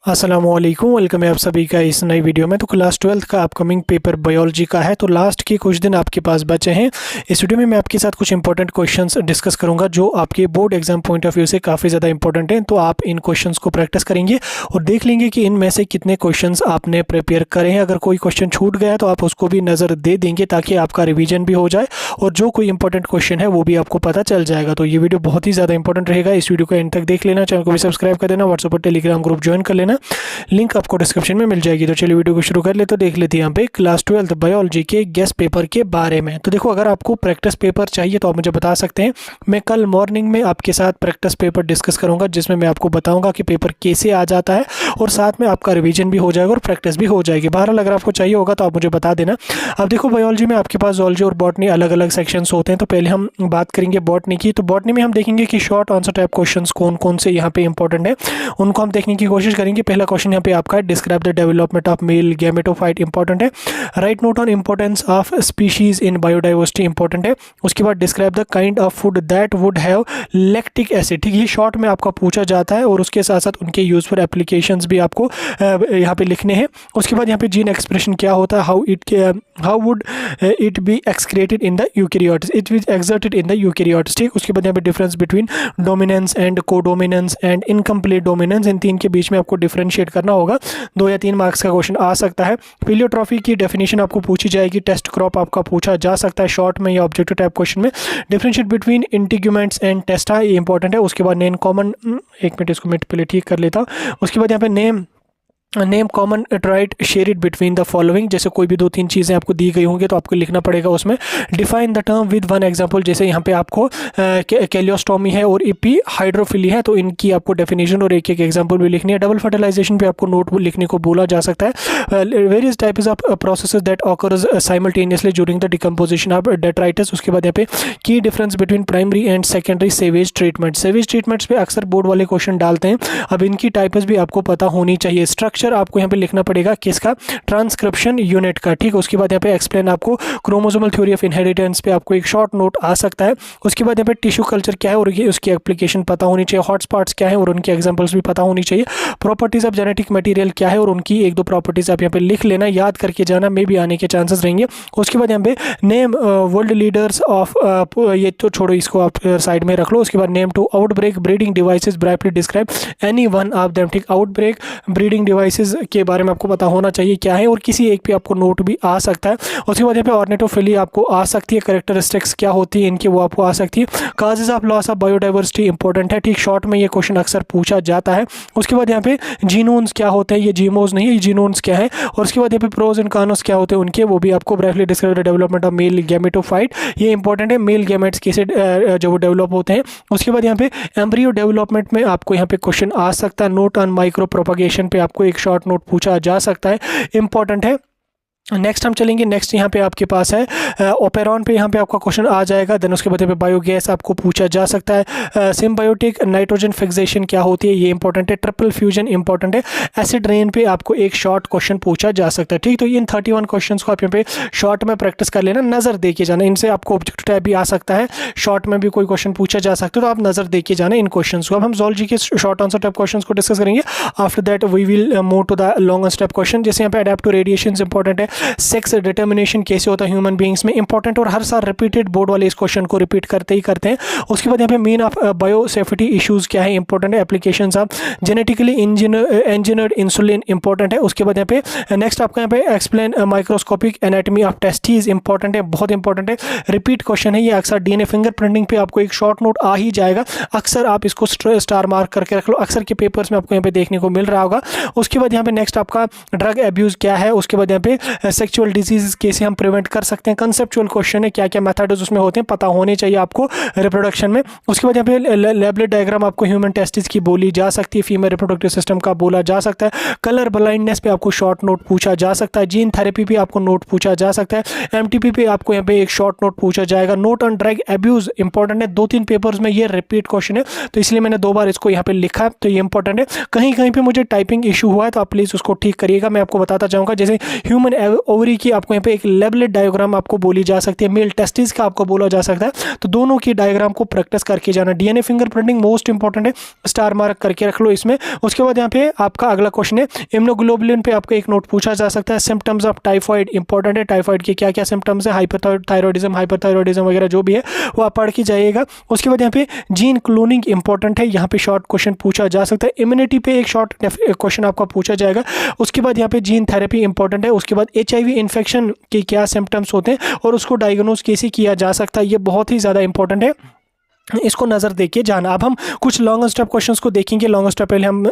अस्सलामुअलैकुम, वेलकम है आप सभी का इस नई वीडियो में। तो क्लास 12th का अपकमिंग पेपर बायोलॉजी का है। तो लास्ट के कुछ दिन आपके पास बचे हैं। इस वीडियो में मैं आपके साथ कुछ इंपॉर्टेंट क्वेश्चंस डिस्कस करूंगा जो आपके board exam point of view से काफ़ी ज़्यादा इंपॉर्टेंट हैं। तो आप इन क्वेश्चंस को प्रैक्टिस करेंगे और देख लेंगे कि इनमें से कितने क्वेश्चन आपने प्रिपेयर करे हैं। अगर कोई क्वेश्चन छूट गया तो आप उसको भी नज़र दे देंगे ताकि आपका रिविजन भी हो जाए और जो कोई इंपॉर्टेंट क्वेश्चन है वो भी आपको पता चल जाएगा। तो ये वीडियो बहुत ही ज़्यादा इंपॉर्टेंट रहेगा। इस वीडियो को एंड तक देख लेना, चैनल को भी सब्सक्राइब कर देना, व्हाट्सएप और टेलीग्राम ग्रुप ज्वाइन कर लेना, लिंक आपको डिस्क्रिप्शन में मिल जाएगी। तो चलिए वीडियो को शुरू कर ले। तो देख लेते हैं यहाँ पे क्लास 12th बायोलॉजी के गेस्ट पेपर के बारे में। तो देखो, अगर आपको प्रैक्टिस पेपर चाहिए तो आप मुझे बता सकते हैं। मैं कल मॉर्निंग में आपके साथ प्रैक्टिस पेपर डिस्कस करूंगा जिसमें मैं आपको बताऊंगा कि पेपर कैसे आ जाता है और साथ में आपका रिवीजन भी हो जाएगा और प्रैक्टिस भी हो जाएगी। बहरहाल अगर आपको चाहिए होगा तो आप मुझे बता देना। अब देखो, बायोलॉजी में आपके पास जूलॉजी और बॉटनी अलग अलग सेक्शंस होते हैं। तो पहले हम बात करेंगे बॉटनी की। तो बॉटनी में हम देखेंगे कि शॉर्ट आंसर टाइप क्वेश्चंस कौन कौन से यहाँ पे इंपॉर्टेंट है, उनको हम देखने की कोशिश करेंगे। पहला क्वेश्चन यहाँ पे आपका है, describe the development of male gametophyte important है। Right note on importance of species in biodiversity important है। उसके बाद describe the kind of food that would have lactic acid. ठीक है, ये शॉर्ट में आपका पूछा जाता है और उसके साथ साथ उनके यूजफुल एप्लीकेशंस भी आपको यहाँ पे लिखने हैं। उसके बाद यहाँ पे जीन एक्सप्रेशन क्या होता है, how would it be excreted in the eukaryotes, it is exerted in the eukaryotes. ठीक, उसके बाद यहाँ पे difference between dominance and codominance and incomplete dominance, इन तीन के बीच में आपको डिफरेंशिएट करना होगा। 2 या 3 मार्क्स का क्वेश्चन आ सकता है। प्लेयोट्रॉफी की डेफिनेशन आपको पूछी जाएगी। टेस्ट क्रॉप आपका पूछा जा सकता है शॉर्ट में या ऑब्जेक्टिव टाइप क्वेश्चन में। डिफरेंशिएट बिटवीन इंटीग्यूमेंट्स एंड टेस्टा, ये इंपॉर्टेंट है। उसके बाद नेम कॉमन, एक मिनट इसको मैं पहले ठीक कर लेता हूँ। उसके बाद यहाँ पे name common trait share it between the following, जैसे कोई भी 2-3 चीज़ें आपको दी गई होंगी तो आपको लिखना पड़ेगा उसमें। Define the term with one example, जैसे यहाँ पे आपको कैलियोस्टोमी है और इपी हाइड्रोफिली है तो इनकी आपको डेफिनेशन और एक एक एग्जांपल भी लिखनी है। डबल फर्टिलाइजेशन पे आपको नोट लिखने को बोला जा सकता है। Various types of processes that occurs simultaneously during the decomposition of detritus. उसके बाद यहाँ पे की difference between primary and secondary sewage treatment. Sewage treatments पे अक्सर बोर्ड वाले क्वेश्चन डालते हैं। अब इनकी टाइप्स भी आपको पता होनी चाहिए। स्ट्रक्चर आपको यहाँ पे लिखना पड़ेगा किसका, ट्रांसक्रिप्शन यूनिट का। ठीक, उसके बाद यहाँ पे एक्सप्लेन आपको क्रोमोसोमल थ्योरी ऑफ इनहेरिटेंस पे आपको एक शॉर्ट नोट आ सकता है। उसके बाद यहाँ पे टिश्यू कल्चर क्या है और ये उसकी एप्लीकेशन पता होनी चाहिए। हॉटस्पॉट्स क्या है और उनकी एग्जांपल्स भी पता होनी चाहिए। प्रॉपर्टीज ऑफ जेनेटिक मटेरियल क्या है और उनकी 1-2 प्रॉपर्टीज आप यहाँ पे लिख लेना, याद करके जाना, मे भी आने के चांसेस रहेंगे। उसके बाद यहाँ पे नेम वर्ल्ड लीडर्स ऑफ, ये तो छोड़ो, इसको आप साइड में रख लो। उसके बाद name two outbreak breeding devices, briefly describe any one of them. ठीक, आउटब्रेक ब्रीडिंग डिवाइसेज के बारे में आपको पता होना चाहिए क्या है और किसी एक पे आपको नोट भी आ सकता है। उसके बाद यहाँ पे ऑर्निथोफिली आपको आ सकती है। कैरेक्टरिस्टिक्स क्या होती है इनकी वो आपको आ सकती है। Causes of loss of biodiversity important है। ठीक, शॉर्ट में ये क्वेश्चन अक्सर पूछा जाता है। उसके बाद यहाँ पे जीनोन्स क्या होते हैं, ये जीमोज नहीं है, ये जीनोन्स क्या है। और उसके बाद यहाँ पे प्रोज एंड कॉन्स क्या होते हैं उनके, वो भी आपको briefly describe the development of male gametophyte, ये इंपॉर्टेंट है। मेल गैमेट्स कैसे जो वो डेवलप होते हैं। उसके बाद यहाँ पे एम्ब्रियो डेवलपमेंट में आपको यहाँ पे क्वेश्चन आ सकता है। नोट ऑन माइक्रो प्रोपगेशन पे आपको एक शॉर्ट नोट पूछा जा सकता है, इंपॉर्टेंट है। नेक्स्ट हम चलेंगे, नेक्स्ट यहाँ पे आपके पास है ओपेरॉन पे, यहाँ पे आपका क्वेश्चन आ जाएगा। देन उसके बाद यहाँ पे बायोगैस आपको पूछा जा सकता है। सिम्बायोटिक नाइट्रोजन फिक्सेशन क्या होती है, ये इंपॉर्टेंट है। ट्रिपल फ्यूजन इंपॉर्टेंट है। एसिड रेन पे आपको एक शॉर्ट क्वेश्चन पूछा जा सकता है। ठीक, तो इन 31 क्वेश्चन को आप यहाँ पे शॉर्ट में प्रैक्टिस कर लेना, नजर दे के जाना। इनसे आपको ऑब्जेक्टिव टाइप भी आ सकता है, शॉर्ट में भी कोई क्वेश्चन पूछा जा सकता है, तो आप नजर दे के जाना इन क्वेश्चन को। अब हम जूलॉजी के शॉर्ट आंसर टाइप क्वेश्चन को डिस्कस करेंगे। After that we will move to the long answer type question. जैसे यहाँ पे अडेप्ट टू रेडिएशन इंपॉर्टेंट है। सेक्स डिटर्मिनेशन कैसे होता है ह्यूमन बीइंग्स में, इंपॉर्टेंट और हर साल रिपीटेड, बोर्ड वाले इस क्वेश्चन को रिपीट करते ही करते हैं। उसके बाद यहाँ पे मीन ऑफ बायोसेफ्टी इश्यूज क्या है, इंपॉर्टेंट है। Applications of genetically engineered insulin important है। उसके बाद यहाँ पे नेक्स्ट आपका यहाँ पे explain microscopic anatomy of testis, important है, बहुत इंपॉर्टेंट है। रिपीट क्वेश्चन है ये। अक्सर डीएनए फिंगरप्रिंटिंग पे आपको एक शॉर्ट नोट आ ही जाएगा, अक्सर आप इसको स्टार मार्क करके रख लो, अक्सर के पेपर्स में आपको यहाँ पे देखने को मिल रहा होगा। उसके बाद यहाँ पे नेक्स्ट आपका ड्रग एब्यूज क्या है। उसके बाद यहाँ पे सेक्सुअल डिजीज कैसे हम प्रिवेंट कर सकते हैं, कंसेप्चुअल क्वेश्चन है, क्या क्या मेथड्स उसमें होते हैं पता होने चाहिए आपको रिप्रोडक्शन में। उसके बाद यहाँ पे लेबलेट डायग्राम आपको ह्यूमन टेस्टिस की बोली जा सकती है, फीमेल रिप्रोडक्टिव सिस्टम का बोला जा सकता है। कलर ब्लाइंडनेस पे आपको शॉर्ट नोट पूछा जा सकता है। जीन थेरेपी पे आपको नोट पूछा जा सकता है। एमटीपी पे आपको यहाँ पे एक शॉर्ट नोट पूछा जाएगा। Note on drug abuse important है, 2-3 पेपर्स में ये रिपीट क्वेश्चन है तो इसलिए मैंने 2 बार इसको यहाँ पे लिखा, तो ये इंपॉर्टेंट है। कहीं कहीं पे मुझे टाइपिंग इशू हुआ है तो आप प्लीज उसको ठीक करिएगा, मैं आपको बताता चाहूँगा। जैसे ह्यूमन ओवरी की आपको यहाँ पे एक लेबलेट डायग्राम आपको बोली जा सकती है, मेल टेस्टिस का आपको बोला जा सकता है। तो दोनों की डायग्राम को प्रैक्टिस करके जाना। डीएनए फिंगरप्रिंटिंग मोस्ट इंपॉर्टेंट है, स्टार मार्क करके रख लो इसमें। उसके बाद यहाँ पे आपका अगला क्वेश्चन है इम्यूनोग्लोबुलिन पे आपको एक नोट पूछा जा सकता है। सिम्टम्स ऑफ टाइफॉइड इंपॉर्टेंट है, टाइफॉइड के क्या क्या सिम्टम्स है, हाइपरथायरॉयडिज्म वगैरह जो भी है वो आप पढ़ के जाइएगा। उसके बाद यहाँ पे जीन क्लोनिंग इंपॉर्टेंट है, यहाँ पे शॉर्ट क्वेश्चन पूछा जा सकता है। इम्यूनिटी पे एक शॉर्ट क्वेश्चन आपका पूछा जाएगा। उसके बाद यहाँ पे जीन थेरेपी इंपॉर्टेंट है। उसके बाद एचआईवी इन्फेक्शन के क्या सिम्टम्स होते हैं और उसको डायग्नोज कैसे किया जा सकता है, ये बहुत ही ज़्यादा इंपॉर्टेंट है, इसको नज़र देखिए जाना। अब हम कुछ लॉन्ग स्टेप क्वेश्चंस को देखेंगे। लॉन्ग स्टेप पहले हम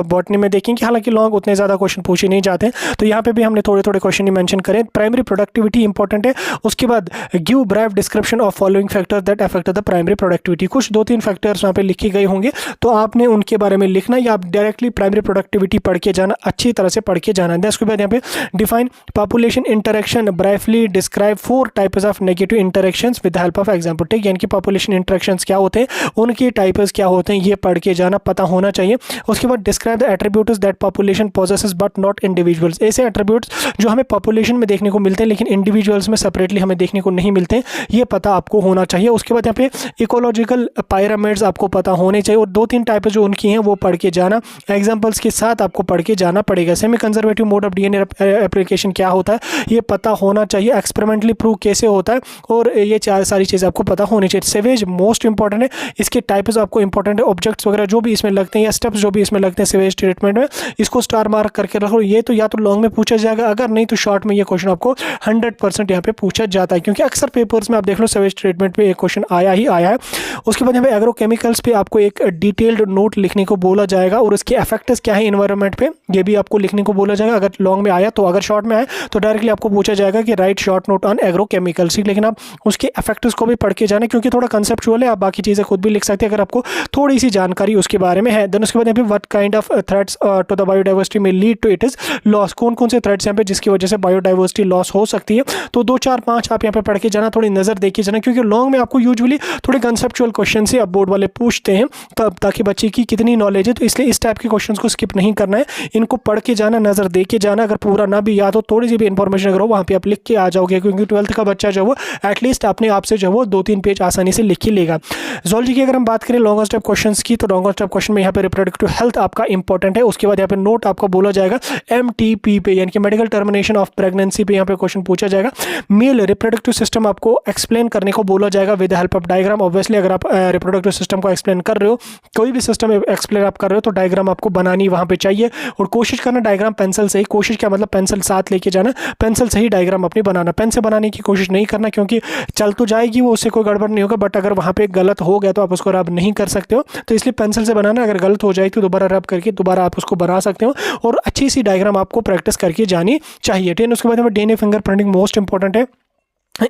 बॉटनी में देखेंगे, हालांकि लॉन्ग उतने ज़्यादा क्वेश्चन पूछे नहीं जाते हैं, तो यहाँ पे भी हमने थोड़े थोड़े क्वेश्चन ही मेंशन करें। प्राइमरी प्रोडक्टिविटी इंपॉर्टेंट है। उसके बाद give brief description of following factor that affect the primary productivity. कुछ 2-3 फैक्टर्स वहाँ पे लिखे गए होंगे, तो आपने उनके बारे में लिखना या आप डायरेक्टली प्राइमरी प्रोडक्टिविटी पढ़ के जाना, अच्छी तरह से पढ़ के जाना। उसके बाद यहाँ पे define population interaction, briefly describe 4 types of negative interactions with help of example. ठीक, यानी कि पॉपुलेशन इंटरेक्शंस क्या होते हैं, उनके टाइप्स क्या होते हैं, ये पढ़ के जाना, पता होना चाहिए। उसके बाद describe the attributes that population possesses but not individuals. ऐसे एट्रीब्यूट्स जो हमें पॉपुलेशन में देखने को मिलते हैं लेकिन इंडिविजुअल्स में सेपरेटली हमें देखने को नहीं मिलते हैं, ये पता आपको होना चाहिए। उसके बाद यहाँ पे इकोलॉजिकल पिरामिड्स आपको पता होने चाहिए और 2-3 टाइप्स जो उनकी हैं वो पढ़ के जाना, एग्जाम्पल्स के साथ आपको पढ़ के जाना पड़ेगा। Semi conservative mode of DNA application क्या होता है, ये पता होना चाहिए। एक्सपेरिमेंटली प्रूव कैसे होता है, और ये सारी चीज़ें आपको पता होनी चाहिए। सेवेज मोस्ट इंपॉर्टेंट है, इसके टाइप्स आपको इंपॉर्टेंट है। ऑब्जेक्ट्स वगैरह जो भी इसमें लगते हैं या स्टेप्स जो भी इसमें लगते हैं सीवेज ट्रीटमेंट में, इसको स्टार मार्क करके रखो। ये तो या तो लॉन्ग में पूछा जाएगा, अगर नहीं तो शॉर्ट में ये क्वेश्चन आपको 100% यहाँ पे पूछा जाता है, क्योंकि अक्सर पेपर्स में आप देख लो सीवेज ट्रीटमेंट पे एक क्वेश्चन आया ही आया है। उसके बाद यहाँ पे एग्रोकेमिकल्स पे आपको एक डिटेल्ड नोट लिखने को बोला जाएगा और उसके इफेक्ट्स क्या है इन्वायरमेंट पे, ये भी आपको लिखने को बोला जाएगा अगर लॉन्ग में आया। तो अगर शॉर्ट में आए तो डायरेक्टली आपको पूछा जाएगा कि right short note on agrochemicals, लेकिन आप उसके इफेक्ट्स को भी पढ़ के जाना, क्योंकि थोड़ा कंसेप्चुअल है, आप बाकी चीज़ें खुद भी लिख सकते हैं अगर आपको थोड़ी सी जानकारी उसके बारे में है। देन उसके बाद यहाँ पे what kind of threats to the biodiversity में lead to it is loss, कौन कौन से थ्रेट्स यहाँ पे जिसकी वजह से बायोडाइवर्सिटी लॉस हो सकती है। तो 2, 4, 5 आप यहाँ पे पढ़ के जाना, थोड़ी नजर देख के जाना, क्योंकि लॉन्ग में आपको यूजुअली थोड़े कंसेप्चुअल क्वेश्चन से अब बोर्ड वाले पूछते हैं तब, ताकि बच्चे की कितनी नॉलेज है, तो इसलिए इस टाइप के क्वेश्चन को स्किप नहीं करना है, इनको पढ़ के जाना, नजर दे के जाना। अगर पूरा ना भी याद हो, थोड़ी सी भी इंफॉर्मेशन अगर हो वहाँ पे आप लिख के आ जाओगे, क्योंकि 12th का बच्चा जो वो एटलीस्ट अपने आप से जो वो 2-3 पेज आसानी से लिख ही लेगा। ज़ूलॉजी की अगर हम बात करें लॉन्ग स्टेप क्वेश्चंस की, तो लॉन्ग स्टेप क्वेश्चन में यहाँ पे रिप्रोडक्टिव हेल्थ आपका इंपॉर्टेंट है। उसके बाद यहाँ पे नोट आपको बोला जाएगा MTP पे, यानी कि मेडिकल टर्मिनेशन ऑफ प्रेगनेंसी पे यहाँ पे क्वेश्चन पूछा जाएगा। मेल रिप्रोडक्टिव सिस्टम आपको एक्सप्लेन करने को बोला जाएगा with help of diagram. Obviously अगर आप रिप्रोडक्टिव सिस्टम को एक्सप्लेन कर रहे हो, कोई भी सिस्टम एक्सप्लेन आप कर रहे हो, तो डायग्राम आपको बनानी वहाँ पे चाहिए, और कोशिश करना डायग्राम पेंसिल से ही, कोशिश क्या मतलब पेंसिल साथ लेके जाना, पेंसिल से ही डायग्राम अपनी बनाना, पेन से बनाने की कोशिश नहीं करना, क्योंकि चल तो जाएगी वो, उससे कोई गड़बड़ नहीं होगा, बट अगर वहाँ पे गलत हो गया तो आप उसको रब नहीं कर सकते हो, तो इसलिए पेंसिल से बनाना। अगर गलत हो जाए तो दोबारा रब करके दोबारा आप उसको बना सकते हो, और अच्छी सी डायग्राम आपको प्रैक्टिस करके जानी चाहिए। ठीक है, उसके बाद डीएनए फिंगरप्रिंटिंग मोस्ट इंपॉर्टेंट है,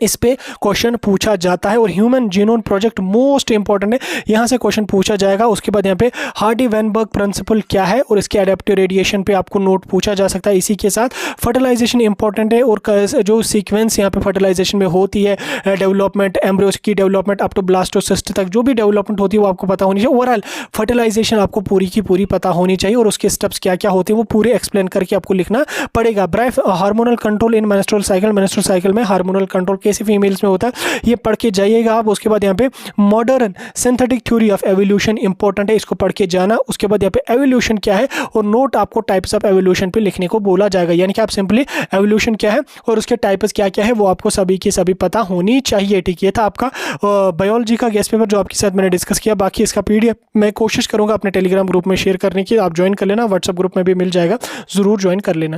इस पे क्वेश्चन पूछा जाता है। और human genome project most important है, यहाँ से क्वेश्चन पूछा जाएगा। उसके बाद यहाँ पे हार्डी-वेनबर्ग प्रिंसिपल क्या है और इसके एडेप्टिव रेडिएशन पे आपको नोट पूछा जा सकता है। इसी के साथ फर्टिलाइजेशन इंपॉर्टेंट है, और जो सीक्वेंस यहाँ पे फर्टिलाइजेशन में होती है, डेवलपमेंट, एम्ब्रियोस की डेवलपमेंट अप टू ब्लास्टोसिस्ट तक जो भी डेवलपमेंट होती है वो आपको पता होनी चाहिए। ओवरऑल फर्टिलाइजेशन आपको पूरी की पूरी पता होनी चाहिए, और उसके स्टेप्स क्या क्या होते हैं वो पूरे एक्सप्लेन करके आपको लिखना पड़ेगा। ब्रीफ हार्मोनल कंट्रोल इन मेंस्ट्रुअल साइकिल में हार्मोनल कंट्रोल कैसे फीमेल्स में होता है, ये पढ़ के जाइएगा आप। उसके बाद यहाँ पे modern synthetic theory of evolution important है, इसको पढ़ के जाना। उसके बाद यहाँ पे एवोल्यूशन क्या है, और नोट आपको टाइप्स ऑफ एवोल्यूशन पे लिखने को बोला जाएगा, यानी कि आप सिंपली एवोल्यूशन क्या है और उसके टाइप्स क्या क्या है वो आपको सभी की सभी पता होनी चाहिए। ठीक है, था आपका बायोलॉजी का गेस्ट पेपर जो आपके साथ मैंने डिस्कस किया। बाकी इसका PDF मैं कोशिश करूंगा अपने टेलीग्राम ग्रुप में शेयर करने की, आप ज्वाइन कर लेना, व्हाट्सएप ग्रुप में भी मिल जाएगा, जरूर ज्वाइन कर लेना।